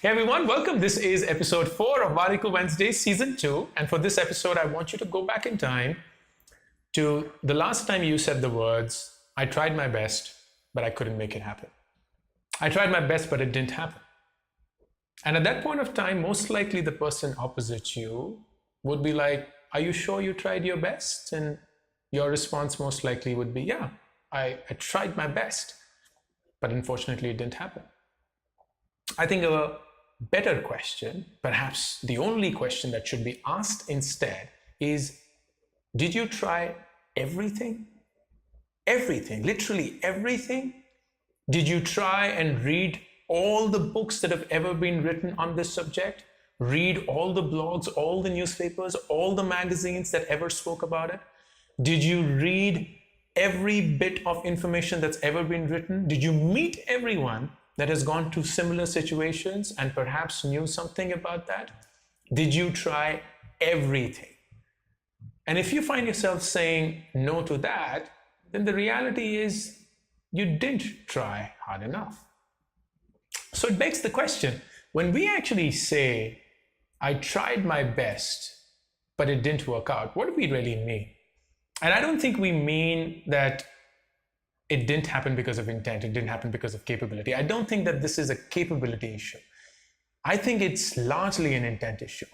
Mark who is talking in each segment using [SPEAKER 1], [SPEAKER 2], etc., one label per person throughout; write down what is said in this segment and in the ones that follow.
[SPEAKER 1] Hey everyone, welcome. This is episode 4 of Warikoo Wednesday, season 2. And for this episode, I want you to go back in time to the last time you said the words, I tried my best, but I couldn't make it happen. I tried my best, but it didn't happen. And at that point of time, most likely the person opposite you would be like, are you sure you tried your best? And your response most likely would be, yeah, I tried my best, but unfortunately it didn't happen. I think a better question, perhaps the only question that should be asked instead is, did you try everything? Everything, literally everything? Did you try and read all the books that have ever been written on this subject? Read all the blogs, all the newspapers, all the magazines that ever spoke about it? Did you read every bit of information that's ever been written? Did you meet everyone that has gone through similar situations and perhaps knew something about that? Did you try everything? And if you find yourself saying no to that, then the reality is you didn't try hard enough. So it begs the question, when we actually say, I tried my best, but it didn't work out, what do we really mean? And I don't think we mean that it didn't happen because of intent, it didn't happen because of capability. I don't think that this is a capability issue. I think it's largely an intent issue.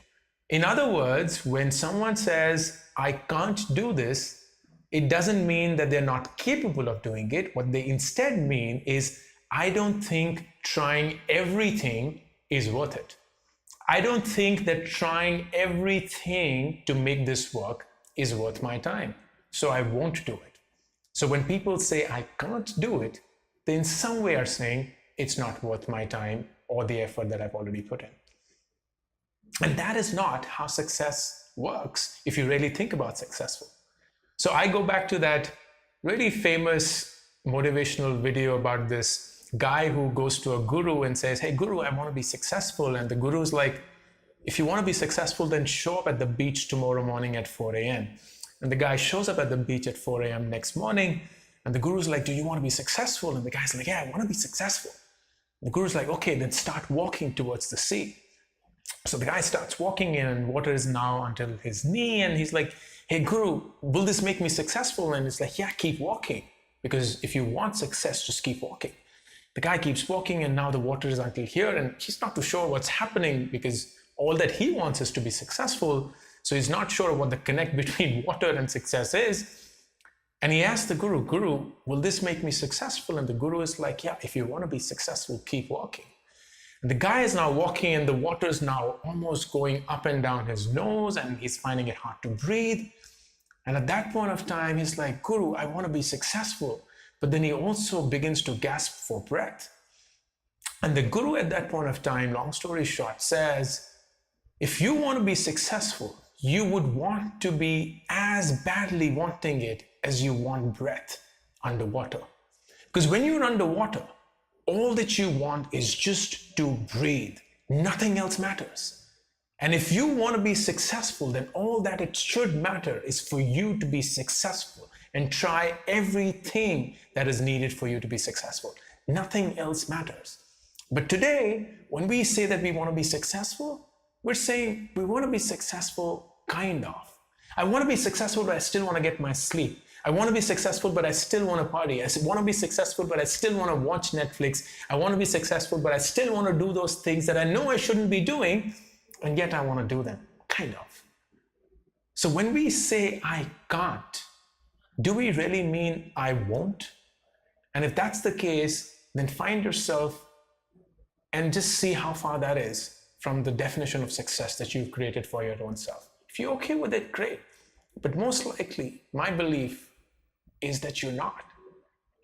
[SPEAKER 1] In other words, when someone says, I can't do this, it doesn't mean that they're not capable of doing it. What they instead mean is, I don't think trying everything is worth it. I don't think that trying everything to make this work is worth my time. So I won't do it. So when people say, I can't do it, they in some way are saying, it's not worth my time or the effort that I've already put in. And that is not how success works if you really think about successful. So I go back to that really famous motivational video about this guy who goes to a guru and says, hey guru, I want to be successful. And the guru's like, if you want to be successful, then show up at the beach tomorrow morning at 4 a.m. And the guy shows up at the beach at 4 a.m. next morning. And the guru's like, do you want to be successful? And the guy's like, yeah, I want to be successful. And the guru's like, okay, then start walking towards the sea. So the guy starts walking in and water is now until his knee. And he's like, hey guru, will this make me successful? And it's like, yeah, keep walking. Because if you want success, just keep walking. The guy keeps walking and now the water is until here. And he's not too sure what's happening because all that he wants is to be successful. So he's not sure what the connect between water and success is. And he asked the guru, Guru, will this make me successful? And the guru is like, yeah, if you want to be successful, keep walking. And the guy is now walking and the water is now almost going up and down his nose and he's finding it hard to breathe. And at that point of time, he's like, Guru, I want to be successful. But then he also begins to gasp for breath. And the guru at that point of time, long story short, says, if you want to be successful, you would want to be as badly wanting it as you want breath underwater. Because when you're underwater, all that you want is just to breathe. Nothing else matters. And if you want to be successful, then all that it should matter is for you to be successful and try everything that is needed for you to be successful. Nothing else matters. But today, when we say that we want to be successful, we're saying we want to be successful, kind of. I want to be successful, but I still want to get my sleep. I want to be successful, but I still want to party. I want to be successful, but I still want to watch Netflix. I want to be successful, but I still want to do those things that I know I shouldn't be doing, and yet I want to do them, kind of. So when we say I can't, do we really mean I won't? And if that's the case, then find yourself and just see how far that is from the definition of success that you've created for your own self. If you're okay with it, great. But most likely, my belief is that you're not.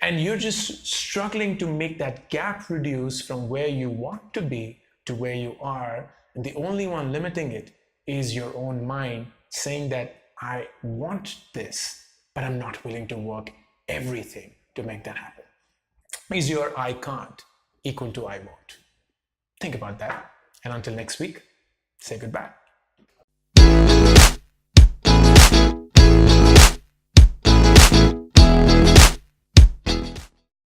[SPEAKER 1] And you're just struggling to make that gap reduce from where you want to be to where you are. And the only one limiting it is your own mind saying that I want this, but I'm not willing to work everything to make that happen. Is your I can't equal to I won't? Think about that. And until next week, say goodbye.